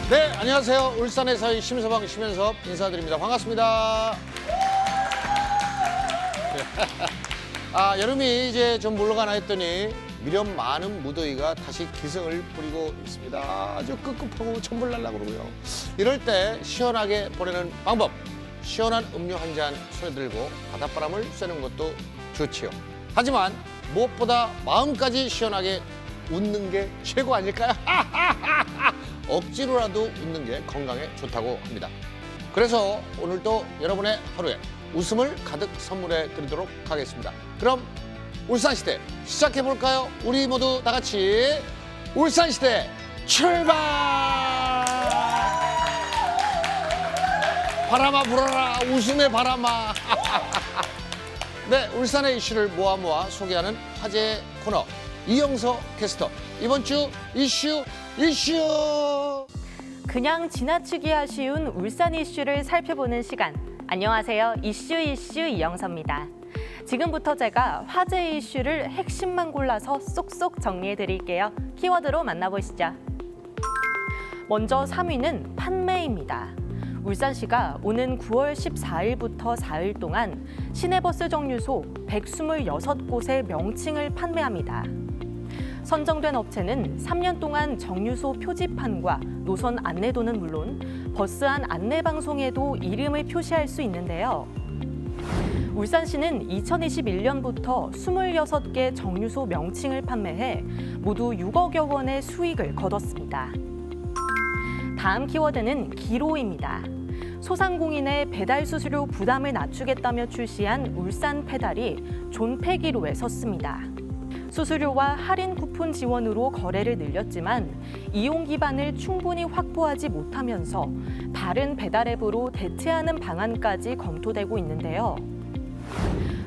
네, 안녕하세요. 울산에서의 심서방 심연섭 인사드립니다. 반갑습니다. 여름이 이제 좀 물러가나 했더니 미련 많은 무더위가 다시 기승을 부리고 있습니다. 아주 꿉꿉하고 천불 날라 그러고요. 이럴 때 시원하게 보내는 방법. 시원한 음료 한 잔 손에 들고 바닷바람을 쐬는 것도 좋지요. 하지만 무엇보다 마음까지 시원하게 웃는 게 최고 아닐까요? 억지로라도 웃는 게 건강에 좋다고 합니다. 그래서 오늘도 여러분의 하루에 웃음을 가득 선물해 드리도록 하겠습니다. 그럼 울산시대 시작해볼까요? 우리 모두 다 같이 울산시대 출발! 바람아 불어라 웃음의 바람아. 네, 울산의 이슈를 모아 소개하는 화제 코너 이영서 캐스터. 이번 주 이슈. 그냥 지나치기 아쉬운 울산 이슈를 살펴보는 시간. 안녕하세요. 이슈 이영서입니다. 지금부터 제가 화제 이슈를 핵심만 골라서 쏙쏙 정리해 드릴게요. 키워드로 만나보시죠. 먼저 3위는 판매입니다. 울산시가 오는 9월 14일부터 4일 동안 시내버스 정류소 126곳의 명칭을 판매합니다. 선정된 업체는 3년 동안 정류소 표지판과 노선 안내도는 물론 버스 안 안내 방송에도 이름을 표시할 수 있는데요. 울산시는 2021년부터 26개 정류소 명칭을 판매해 모두 6억여 원의 수익을 거뒀습니다. 다음 키워드는 기로입니다. 소상공인의 배달 수수료 부담을 낮추겠다며 출시한 울산 페달이 존폐기로에 섰습니다. 수수료와 할인 쿠폰 지원으로 거래를 늘렸지만 이용 기반을 충분히 확보하지 못하면서 다른 배달 앱으로 대체하는 방안까지 검토되고 있는데요.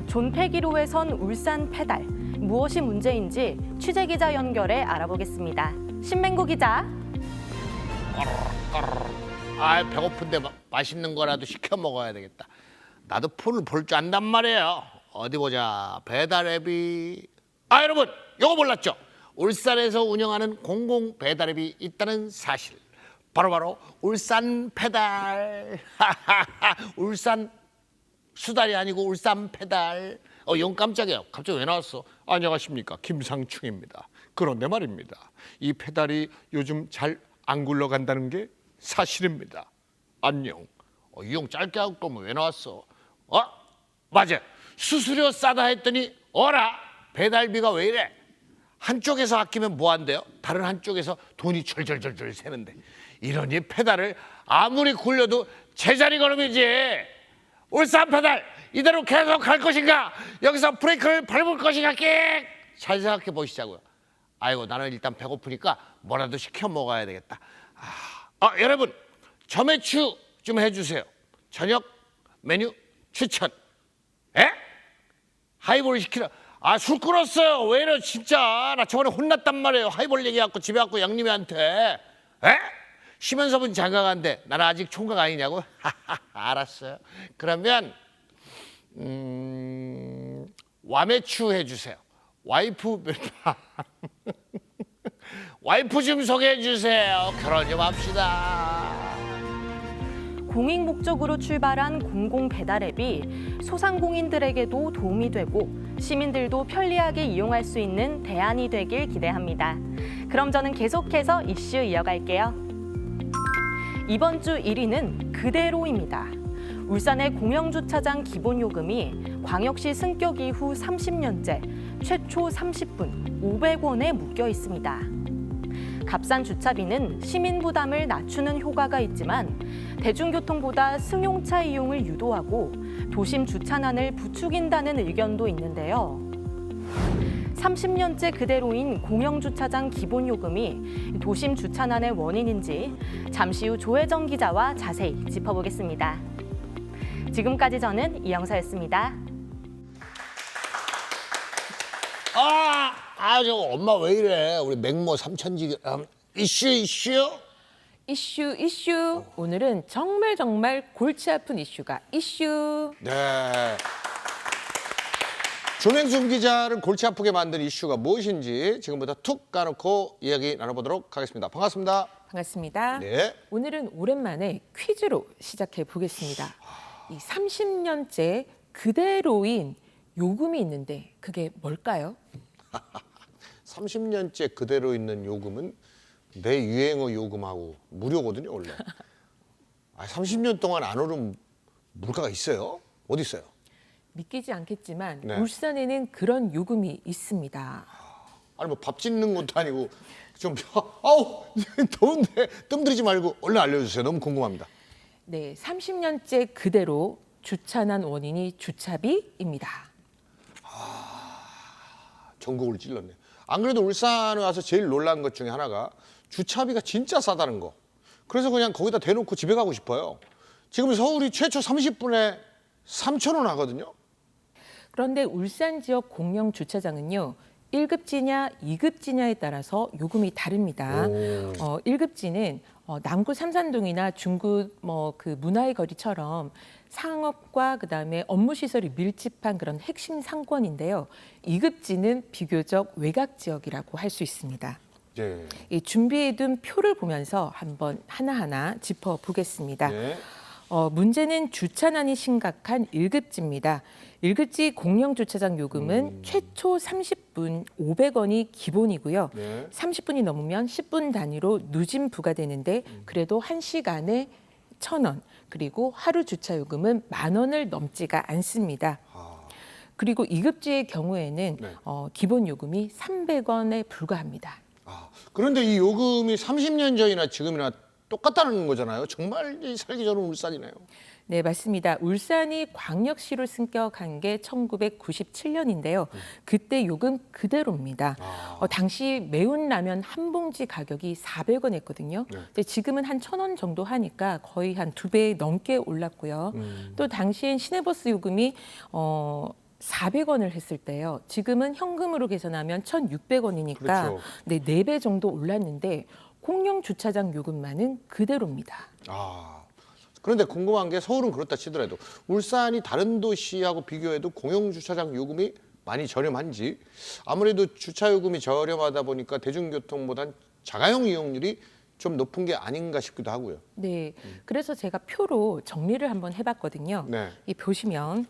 존폐기로에 선 울산 페달, 무엇이 문제인지 취재기자 연결해 알아보겠습니다. 신맹구 기자. 배고픈데 맛있는 거라도 시켜 먹어야 되겠다. 나도 폰을 볼 줄 안단 말이에요. 어디 보자. 배달 앱이 여러분, 이거 몰랐죠? 울산에서 운영하는 공공 배달 앱이 있다는 사실. 바로 울산 페달. 울산 수달이 아니고 울산 페달. 영 깜짝이야. 갑자기 왜 나왔어? 안녕하십니까, 김상충입니다. 그런데 말입니다, 이 페달이 요즘 잘 안 굴러간다는 게 사실입니다. 안녕. 이용 짧게 하고 거면 왜 나왔어? 맞아. 수수료 싸다 했더니 어라? 배달비가 왜 이래? 한쪽에서 아끼면 뭐 한대요? 다른 한쪽에서 돈이 절절절절 새는데, 이러니 페달을 아무리 굴려도 제자리 걸음이지. 울산 페달 이대로 계속 갈 것인가? 여기서 브레이크를 밟을 것인가? 잘 생각해 보시자고요. 아이고, 나는 일단 배고프니까 뭐라도 시켜 먹어야 되겠다. 여러분, 점액추 좀 해주세요. 저녁 메뉴 추천. 하이볼 시키라. 술 끊었어요. 왜 이래 진짜. 나 저번에 혼났단 말이에요. 하이볼 얘기해갖고 집에 갖고 양님한테. 심연섭은 장가간데 나는 아직 총각 아니냐고? 알았어요. 그러면 와매추 해주세요. 와이프 와이프 좀 소개해 주세요. 결혼 좀 합시다. 공익 목적으로 출발한 공공 배달 앱이 소상공인들에게도 도움이 되고 시민들도 편리하게 이용할 수 있는 대안이 되길 기대합니다. 그럼 저는 계속해서 이슈 이어갈게요. 이번 주 1위는 그대로입니다. 울산의 공영주차장 기본요금이 광역시 승격 이후 30년째 최초 30분 500원에 묶여 있습니다. 값싼 주차비는 시민 부담을 낮추는 효과가 있지만 대중교통보다 승용차 이용을 유도하고 도심 주차난을 부추긴다는 의견도 있는데요. 30년째 그대로인 공영주차장 기본요금이 도심 주차난의 원인인지 잠시 후 조혜정 기자와 자세히 짚어보겠습니다. 지금까지 저는 이영서였습니다. 저 엄마 왜 이래? 우리 맹모 삼천지 이슈. 이슈. 오늘은 정말 골치 아픈 이슈가 이슈. 네. 조맹순 기자를 골치 아프게 만든 이슈가 무엇인지 지금부터 툭 까놓고 이야기 나눠보도록 하겠습니다. 반갑습니다. 반갑습니다. 네. 오늘은 오랜만에 퀴즈로 시작해 보겠습니다. 이 30년째 그대로인 요금이 있는데 그게 뭘까요? 30년째 그대로 있는 요금은 내 유행어 요금하고 무료거든요, 원래. 30년 동안 안 오른 물가가 있어요? 어디 있어요? 믿기지 않겠지만 네. 울산에는 그런 요금이 있습니다. 아니 뭐 밥 짓는 것도 아니고 좀 아우 더운데 뜸들이지 말고 얼른 알려주세요. 너무 궁금합니다. 네, 30년째 그대로 주차난 원인이 주차비입니다. 전국을 찔렀네요. 안 그래도 울산에 와서 제일 놀란 것 중에 하나가 주차비가 진짜 싸다는 거. 그래서 그냥 거기다 대놓고 집에 가고 싶어요. 지금 서울이 최초 30분에 3,000원 하거든요. 그런데 울산 지역 공영 주차장은요. 1급지냐 2급지냐에 따라서 요금이 다릅니다. 1급지는 남구 삼산동이나 중구 그 문화의 거리처럼 상업과 그다음에 업무 시설이 밀집한 그런 핵심 상권인데요. 2급지는 비교적 외곽 지역이라고 할 수 있습니다. 예. 이 준비해둔 표를 보면서 한번 하나하나 짚어보겠습니다. 네. 문제는 주차난이 심각한 1급지입니다. 1급지 공영주차장 요금은 최초 30분 500원이 기본이고요. 네. 30분이 넘으면 10분 단위로 누진 부과되는데 그래도 1시간에 1,000원, 그리고 하루 주차 요금은 10,000원을 넘지가 않습니다. 그리고 2급지의 경우에는 네. 기본 요금이 300원에 불과합니다. 그런데 이 요금이 30년 전이나 지금이나 똑같다는 거잖아요. 정말 이 살기 좋은 울산이네요. 네, 맞습니다. 울산이 광역시로 승격한 게 1997년인데요. 그때 요금 그대로입니다. 당시 매운 라면 한 봉지 가격이 400원 했거든요. 네. 근데 지금은 한 1,000원 정도 하니까 거의 한 2배 넘게 올랐고요. 또 당시엔 시내버스 요금이 400원을 했을 때요. 지금은 현금으로 계산하면 1,600원이니까 그렇죠. 네, 4배 정도 올랐는데 공영 주차장 요금만은 그대로입니다. 그런데 궁금한 게 서울은 그렇다 치더라도 울산이 다른 도시하고 비교해도 공영주차장 요금이 많이 저렴한지 아무래도 주차 요금이 저렴하다 보니까 대중교통보단 자가용 이용률이 좀 높은 게 아닌가 싶기도 하고요. 네, 그래서 제가 표로 정리를 한번 해봤거든요. 네. 이 보시면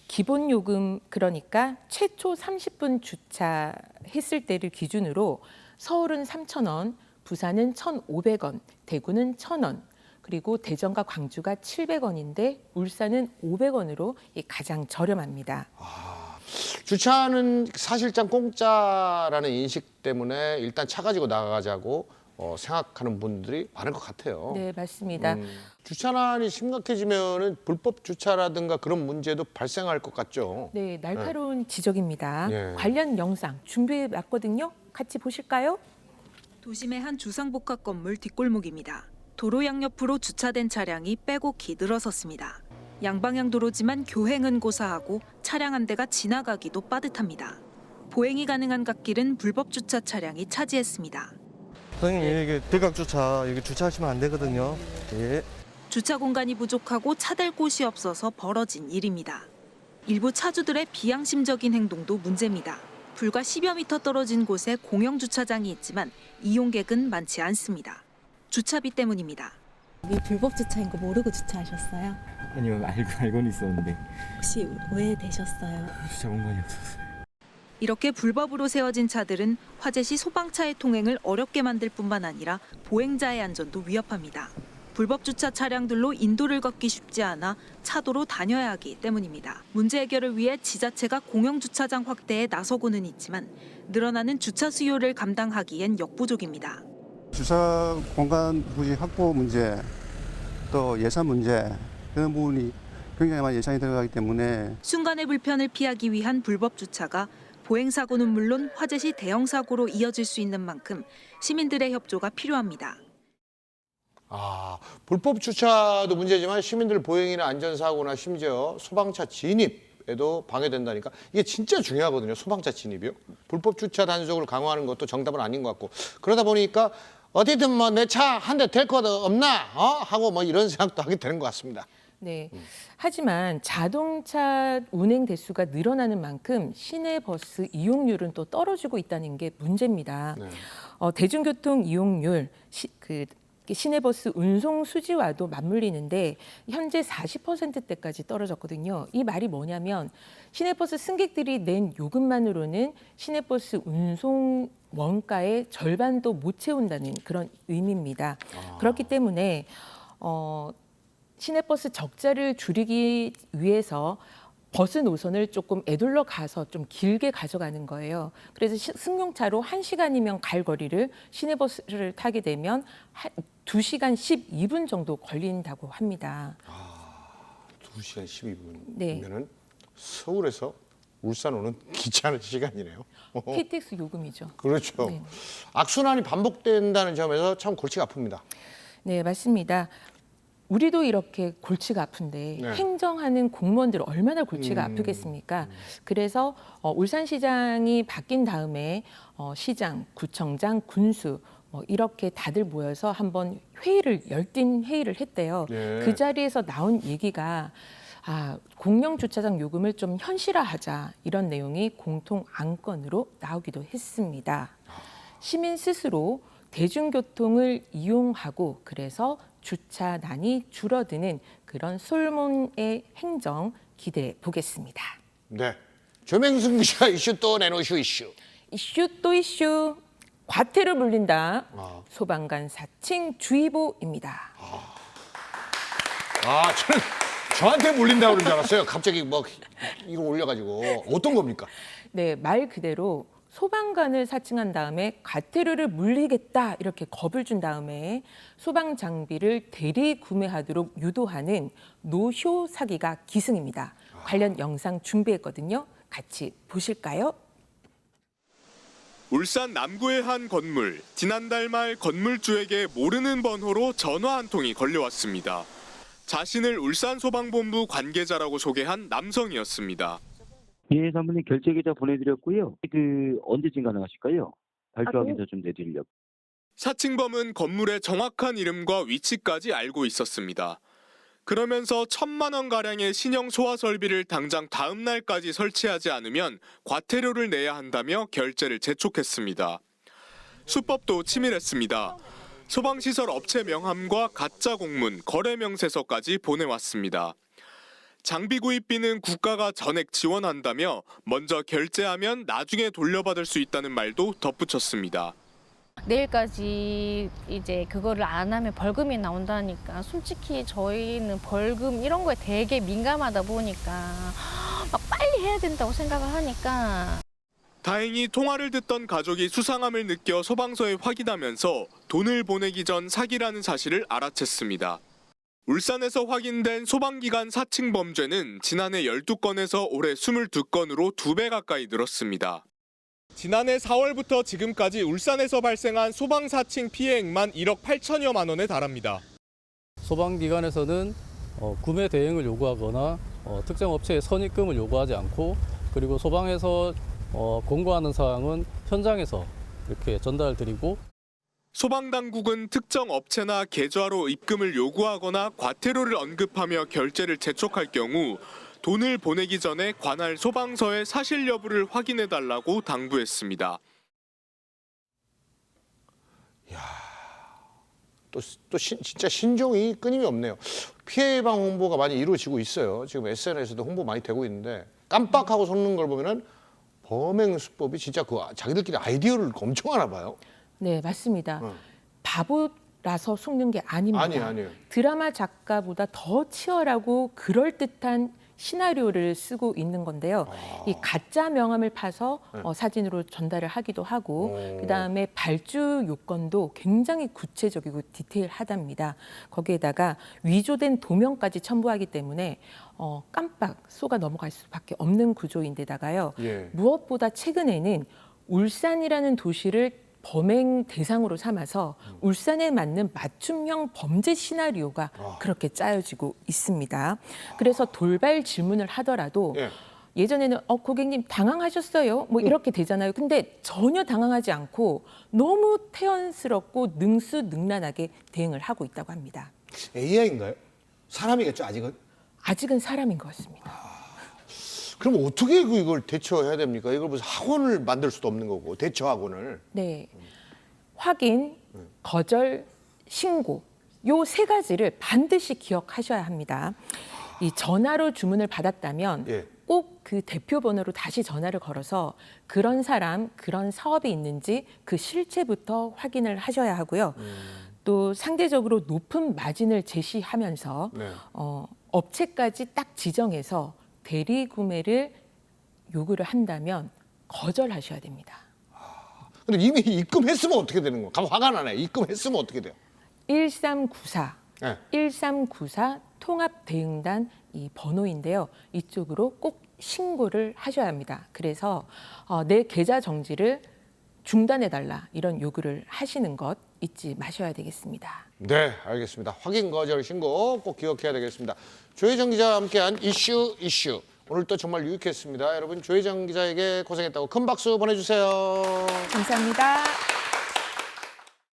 기본 요금 그러니까 최초 30분 주차했을 때를 기준으로 서울은 3,000원, 부산은 1,500원, 대구는 1,000원, 그리고 대전과 광주가 700원인데 울산은 500원으로 가장 저렴합니다. 주차는 사실상 공짜라는 인식 때문에 일단 차 가지고 나가자고 생각하는 분들이 많을 것 같아요. 네, 맞습니다. 주차난이 심각해지면은 불법 주차라든가 그런 문제도 발생할 것 같죠. 네, 날카로운 지적입니다. 예. 관련 영상 준비해 왔거든요. 같이 보실까요? 도심의 한 주상복합 건물 뒷골목입니다. 도로 양옆으로 주차된 차량이 빼곡히 늘어섰습니다. 양방향 도로지만 교행은 고사하고 차량 한 대가 지나가기도 빠듯합니다. 보행이 가능한 갓길은 불법 주차 차량이 차지했습니다. 선생님, 이게 대각 주차 여기 주차하시면 안 되거든요. 예. 주차 공간이 부족하고 차댈 곳이 없어서 벌어진 일입니다. 일부 차주들의 비양심적인 행동도 문제입니다. 불과 10여 미터 떨어진 곳에 공영 주차장이 있지만 이용객은 많지 않습니다. 주차비 때문입니다. 이게 불법 주차인 거 모르고 주차하셨어요? 아니요, 알고는 있었는데 혹시 오해되셨어요? 주차 공간이 없어서. 이렇게 불법으로 세워진 차들은 화재시 소방차의 통행을 어렵게 만들 뿐만 아니라 보행자의 안전도 위협합니다. 불법 주차 차량들로 인도를 걷기 쉽지 않아 차도로 다녀야 하기 때문입니다. 문제 해결을 위해 지자체가 공영 주차장 확대에 나서고는 있지만 늘어나는 주차 수요를 감당하기엔 역부족입니다. 주차 공간 부지 확보 문제, 또 예산 문제 그런 부분이 굉장히 많이 예산이 들어가기 때문에 순간의 불편을 피하기 위한 불법 주차가 보행 사고는 물론 화재 시 대형 사고로 이어질 수 있는 만큼 시민들의 협조가 필요합니다. 불법 주차도 문제지만 시민들 보행이나 안전사고나 심지어 소방차 진입에도 방해된다니까 이게 진짜 중요하거든요. 소방차 진입이요. 불법 주차 단속을 강화하는 것도 정답은 아닌 것 같고 그러다 보니까 어디든 뭐 내 차 한 대 댈 거 없나 하고 뭐 이런 생각도 하게 되는 것 같습니다. 네. 하지만 자동차 운행 대수가 늘어나는 만큼 시내버스 이용률은 또 떨어지고 있다는 게 문제입니다. 네. 대중교통 이용률, 시내버스 운송 수지와도 맞물리는데 현재 40%대까지 떨어졌거든요. 이 말이 뭐냐면 시내버스 승객들이 낸 요금만으로는 시내버스 운송 원가의 절반도 못 채운다는 그런 의미입니다. 그렇기 때문에 시내버스 적자를 줄이기 위해서 버스 노선을 조금 애둘러 가서 좀 길게 가져가는 거예요. 그래서 승용차로 1시간이면 갈 거리를 시내버스를 타게 되면 2시간 12분 정도 걸린다고 합니다. 2시간 12분이면은 네. 서울에서 울산 오는 기차는 시간이네요. KTX 요금이죠. 그렇죠. 네. 악순환이 반복된다는 점에서 참 골치가 아픕니다. 네, 맞습니다. 우리도 이렇게 골치가 아픈데 네. 행정하는 공무원들 얼마나 골치가 아프겠습니까? 그래서 울산시장이 바뀐 다음에 시장, 구청장, 군수 이렇게 다들 모여서 한번 열띤 회의를 했대요. 네. 그 자리에서 나온 얘기가 공영 주차장 요금을 좀 현실화하자 이런 내용이 공통 안건으로 나오기도 했습니다. 시민 스스로 대중교통을 이용하고 그래서 주차난이 줄어드는 그런 솔몬의 행정 기대해 보겠습니다. 네. 조명승 기자 이슈 또 내놓으슈 이슈. 이슈 또 이슈. 과태료 물린다. 아. 소방관 사칭 주의보입니다. 저는 저한테 물린다고 그런 줄 알았어요. 갑자기 뭐 이거 올려가지고 어떤 겁니까? 네, 말 그대로 소방관을 사칭한 다음에 과태료를 물리겠다 이렇게 겁을 준 다음에 소방 장비를 대리 구매하도록 유도하는 노쇼 사기가 기승입니다. 관련 영상 준비했거든요. 같이 보실까요? 울산 남구의 한 건물, 지난달 말 건물주에게 모르는 번호로 전화 한 통이 걸려왔습니다. 자신을 울산소방본부 관계자라고 소개한 남성이었습니다. 예, 사모님 결제 계좌 보내드렸고요. 언제쯤 가능하실까요? 발표 확인서 좀 내드리려고. 사칭범은 건물의 정확한 이름과 위치까지 알고 있었습니다. 그러면서 1,000만 원 가량의 신형 소화 설비를 당장 다음 날까지 설치하지 않으면 과태료를 내야 한다며 결제를 재촉했습니다. 수법도 치밀했습니다. 소방시설 업체 명함과 가짜 공문, 거래 명세서까지 보내왔습니다. 장비 구입비는 국가가 전액 지원한다며 먼저 결제하면 나중에 돌려받을 수 있다는 말도 덧붙였습니다. 내일까지 이제 그거를 안 하면 벌금이 나온다니까 솔직히 저희는 벌금 이런 거에 되게 민감하다 보니까 막 빨리 해야 된다고 생각을 하니까 다행히 통화를 듣던 가족이 수상함을 느껴 소방서에 확인하면서 돈을 보내기 전 사기라는 사실을 알아챘습니다. 울산에서 확인된 소방기관 사칭 범죄는 지난해 12건에서 올해 22건으로 2배 가까이 늘었습니다. 지난해 4월부터 지금까지 울산에서 발생한 소방 사칭 피해액만 1억 8천여만 원에 달합니다. 소방기관에서는 구매 대행을 요구하거나 특정 업체에 선입금을 요구하지 않고 그리고 소방에서 공고하는 사항은 현장에서 이렇게 전달드리고 소방당국은 특정 업체나 계좌로 입금을 요구하거나 과태료를 언급하며 결제를 재촉할 경우 돈을 보내기 전에 관할 소방서의 사실 여부를 확인해달라고 당부했습니다. 진짜 신종이 끊임이 없네요. 피해 예방 홍보가 많이 이루어지고 있어요. 지금 SNS에도 홍보 많이 되고 있는데 깜빡하고 속는 걸 보면은 범행 수법이 진짜 자기들끼리 아이디어를 엄청 하나 봐요. 네, 맞습니다. 바보라서 속는 게 아닙니다. 아니에요. 드라마 작가보다 더 치열하고 그럴듯한 시나리오를 쓰고 있는 건데요. 이 가짜 명함을 파서 사진으로 전달을 하기도 하고 그다음에 발주 요건도 굉장히 구체적이고 디테일하답니다. 거기에다가 위조된 도면까지 첨부하기 때문에 깜빡 속아 넘어갈 수밖에 없는 구조인데다가요. 무엇보다 최근에는 울산이라는 도시를 범행 대상으로 삼아서 울산에 맞는 맞춤형 범죄 시나리오가 그렇게 짜여지고 있습니다. 그래서 돌발 질문을 하더라도 예전에는 고객님 당황하셨어요? 뭐 이렇게 되잖아요. 근데 전혀 당황하지 않고 너무 태연스럽고 능수능란하게 대응을 하고 있다고 합니다. AI인가요? 사람이겠죠, 아직은? 아직은 사람인 것 같습니다. 그럼 어떻게 이걸 대처해야 됩니까? 이걸 무슨 학원을 만들 수도 없는 거고 대처 학원을. 네, 확인, 거절, 신고 요 세 가지를 반드시 기억하셔야 합니다. 이 전화로 주문을 받았다면 예. 꼭 그 대표 번호로 다시 전화를 걸어서 그런 사람, 그런 사업이 있는지 그 실체부터 확인을 하셔야 하고요. 또 상대적으로 높은 마진을 제시하면서 네. 업체까지 딱 지정해서 대리 구매를 요구를 한다면 거절하셔야 됩니다. 근데 이미 입금했으면 어떻게 되는 거야? 가면 화가 나네. 입금했으면 어떻게 돼요? 1394, 네. 1394 통합대응단 이 번호인데요. 이쪽으로 꼭 신고를 하셔야 합니다. 그래서 내 계좌 정지를 중단해달라 이런 요구를 하시는 것 잊지 마셔야 되겠습니다. 네, 알겠습니다. 확인 거절 신고 꼭 기억해야 되겠습니다. 조혜정 기자와 함께한 이슈. 오늘 또 정말 유익했습니다. 여러분 조혜정 기자에게 고생했다고 큰 박수 보내주세요. 감사합니다.